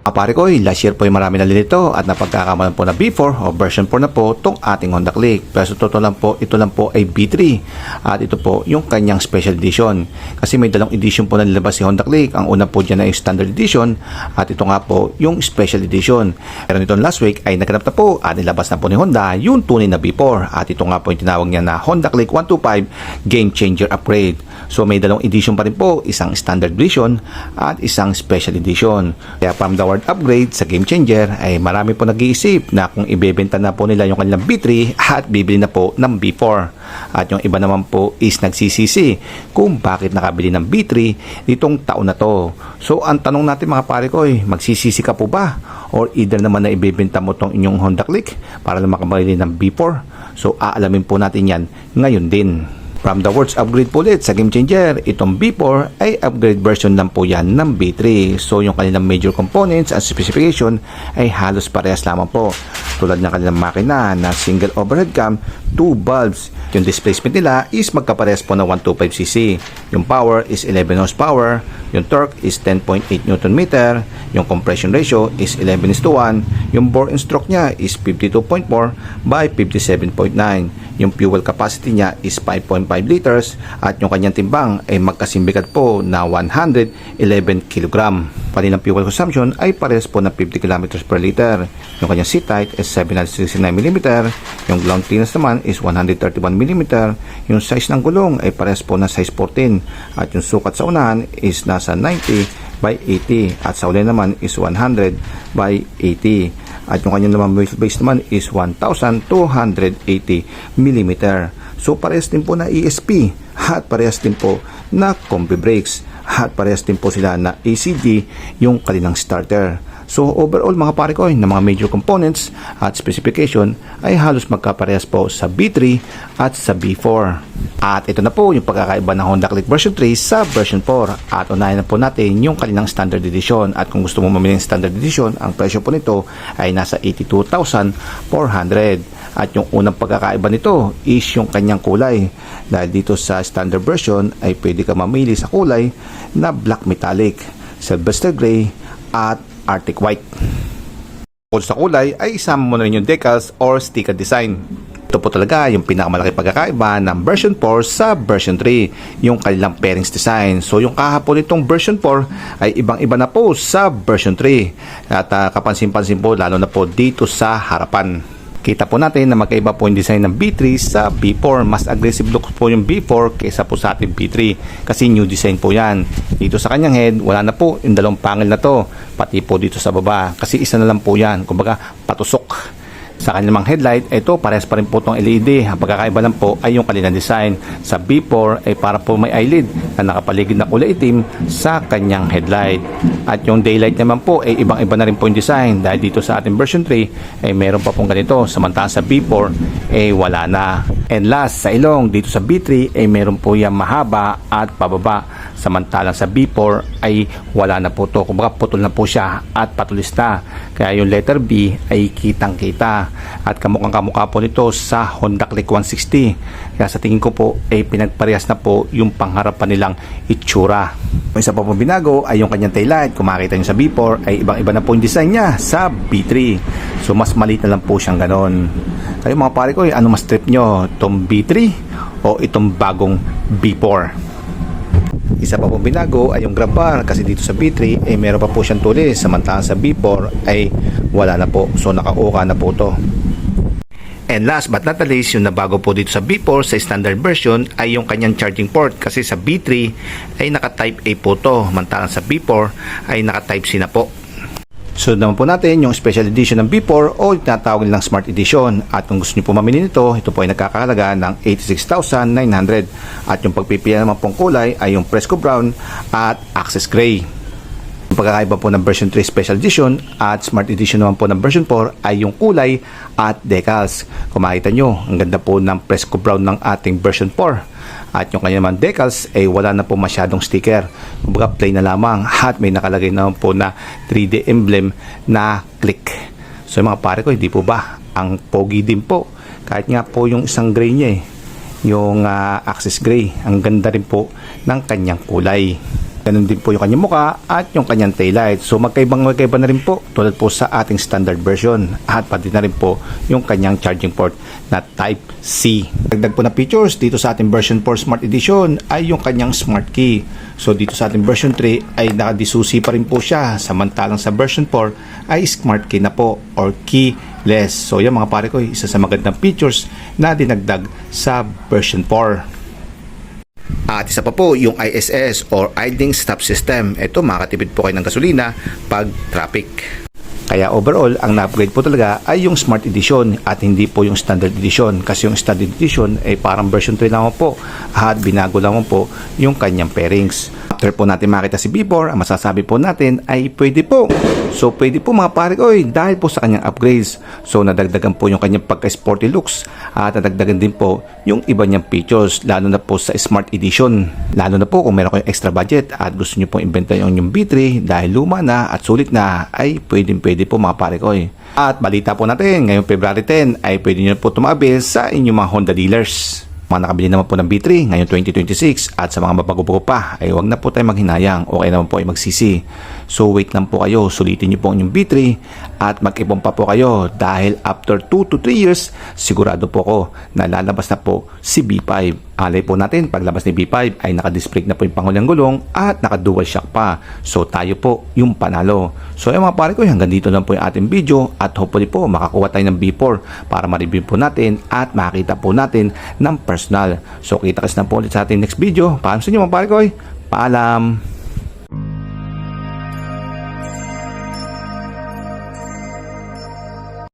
Pare ko, last year po ay marami na nilito at napagkakamalan po na B4 o version 4 na po itong ating Honda Click. Pero sa totoo lang po, ito lang po ay B3 at ito po yung kanyang special edition. Kasi may dalawang edition po na nilabas si Honda Click. Ang una po dyan ay standard edition at ito nga po yung special edition. Pero nitong last week ay naganap na po at nilabas na po ni Honda yung tunay na B4 at ito nga po yung tinawag niya na Honda Click 125 Game Changer Upgrade. So may dalawang edition pa rin po, isang standard edition at isang special edition. Kaya from the word upgrade sa Game Changer ay marami po nag-iisip na kung ibebenta na po nila yung kanilang B3 at bibili na po ng B4. At yung iba naman po is nagsisisi kung bakit nakabili ng B3 ditong taon na to. So ang tanong natin mga pare ko, magsisisi ka po ba? Or either naman na ibebenta mo tong inyong Honda Click para na makabili ng B4? So aalamin po natin yan ngayon din. From the words upgrade po ulit sa Game Changer, itong B4 ay upgrade version lang po yan ng B3. So yung kanilang major components and specification ay halos parehas lamang po. Tulad ng kanilang makina na single overhead cam, 2 bulbs. Yung displacement nila is magkaparehas po na 125cc. Yung power is 11 horsepower. Yung torque is 10.8 Nm. Yung compression ratio is 11:1. Yung bore and stroke niya is 52.4 by 57.9. Yung fuel capacity niya is 5.5 liters at yung kanyang timbang ay magkasimbigat po na 111 kg. Kanilang fuel consumption ay parehas po na 50 km per liter. Yung kanyang seat height is 769 mm. Yung ground clearance naman is 131 mm. Yung size ng gulong ay parehas po na size 14 at yung sukat sa unahan is nasa 90 by 80 at sa uli naman is 100 by 80. At yung kanyang naman wheelbase naman is 1,280 mm. So parehas din po na ESP at parehas din po na combi brakes at parehas din po sila na ACG yung kanilang starter. So overall mga pare ko, na mga major components at specification ay halos magkaparehas po sa B3 at sa B4. At ito na po yung pagkakaiba ng Honda Click version 3 sa version 4. At unahin na po natin yung kanilang standard edition. At kung gusto mo mamili ng standard edition, ang presyo po nito ay nasa 82,400. At yung unang pagkakaiba nito is yung kanyang kulay. Dahil dito sa standard version ay pwede ka mamili sa kulay na black metallic, Sylvester gray at Arctic white. Kung sa kulay ay isama mo na rin yung decals or sticker design. Ito po talaga yung pinakamalaki pagkakaiba ng version 4 sa version 3, yung kanilang pairings design. So yung kahapon nitong version 4 ay ibang-iba na po sa version 3. At kapansin-pansin po lalo na po dito sa harapan. Kita po natin na magkaiba po yung design ng B3 sa B4. Mas aggressive look po yung B4 kaysa po sa ating B3 kasi new design po yan. Dito sa kanyang head, wala na po yung dalawang panel na to, pati po dito sa baba kasi isa na lang po yan, kumbaga patusok. Sa kanilang headlight, ito parehas pa rin po itong LED. Ang pagkakaiba lang po ay yung kanilang design. Sa B4 ay para po may eyelid na nakapaligid na kulay itim sa kanyang headlight. At yung daylight naman po ay ibang-iba na rin po yung design. Dahil dito sa ating version 3 ay meron pa pong ganito. Samantalang sa B4 ay wala na. And last, sa ilong, dito sa B3 ay meron po yung mahaba at pababa. Samantalang sa B4 ay wala na po ito. Kumbaga putol na po siya at patulis na. Kaya yung letter B ay kitang-kita. At kamukhang-kamukha po nito sa Honda Click 160. Kaya sa tingin ko po ay pinagparehas na po yung pangharapan nilang itsura. Yung isa pa po binago ay yung kanyang taillight. Kung makikita nyo sa B4 ay ibang-iba na po yung design niya sa B3. So mas maliit na lang po siyang ganon. Kayo mga pare ko, ano mas trip nyo? Itong B3 o itong bagong B4? Isa pa pong binago ay yung grab bar kasi dito sa B3 ay meron pa po siyang tulis, samantalang sa B4 ay wala na po, so naka-uka na po to. And last but not the least, yung nabago po dito sa B4 sa standard version ay yung kanyang charging port kasi sa B3 ay naka-type A po to, samantalang sa B4 ay naka-type C na po. So naman po natin yung special edition ng B4 o tinatawag nilang Smart Edition. At kung gusto niyo po mamili nito, ito po ay nagkakahalaga ng 86,900. At yung pagpipilian naman pong kulay ay yung Fresco Brown at Access Gray. Yung pagkakaiba po ng version 3 Special Edition at Smart Edition naman po ng version 4 ay yung kulay at decals. Kung makita nyo, ang ganda po ng Fresco Brown ng ating version 4. At yung kanya naman decals ay wala na po masyadong sticker. Kumbaga plain na lamang at may nakalagay naman po na 3D emblem na click. So mga pare ko, hindi po ba ang pogi din po? Kahit nga po yung isang gray niya yung Access Gray, ang ganda rin po ng kanyang kulay. Ganun din po yung kanyang muka at yung kanyang taillight. So magkaiba na rin po tulad po sa ating standard version. At pati na rin po yung kanyang charging port na Type C. Dagdag po na features dito sa ating version 4 Smart Edition ay yung kanyang smart key. So dito sa ating version 3 ay nakadisusi pa rin po siya. Samantalang sa version 4 ay smart key na po or keyless. So yan mga pare ko, isa sa magandang features na dinagdag sa version 4. At isa pa po yung ISS or Idling Stop System. Ito makakatipid po kayo ng gasolina pag traffic. Kaya overall, ang na-upgrade po talaga ay yung Smart Edition at hindi po yung Standard Edition. Kasi yung Standard Edition ay parang version 3 naman po at binago naman po yung kanyang pairings. After po natin makita si B4, ang masasabi po natin ay pwede po. So pwede po mga pare ko dahil po sa kanyang upgrades. So nadagdagan po yung kanyang pagka-sporty looks at nadagdagan din po yung iba niyang features lalo na po sa Smart Edition. Lalo na po kung meron kayong extra budget at gusto niyo pong ibenta yung B3 dahil luma na at sulit na ay pwede po mga pare ko. At balita po natin ngayong February 10 ay pwede niyo po tumabil sa inyong mga Honda dealers. Mga nakabili naman po ng B3 ngayong 2026 at sa mga mabago-bago pa ay wag na po tayo maghinayang, okay naman po ay magsisi. So wait lang po kayo, sulitin niyo po ang inyong B3 at mag-ipon pa po kayo dahil after 2 to 3 years sigurado po ko na lalabas na po si B5. Alay po natin paglabas ni B5 ay naka-disc brake na po yung pangulang gulong at naka-dual shock pa. So tayo po yung panalo. So yung mga pare ko, hanggang dito lang po yung ating video at hopefully po makakuha tayo ng B4 para ma-review po natin at makita po natin ng personal. So kita-kits na po ulit sa ating next video. Paalam sa inyo mga pare ko. Paalam!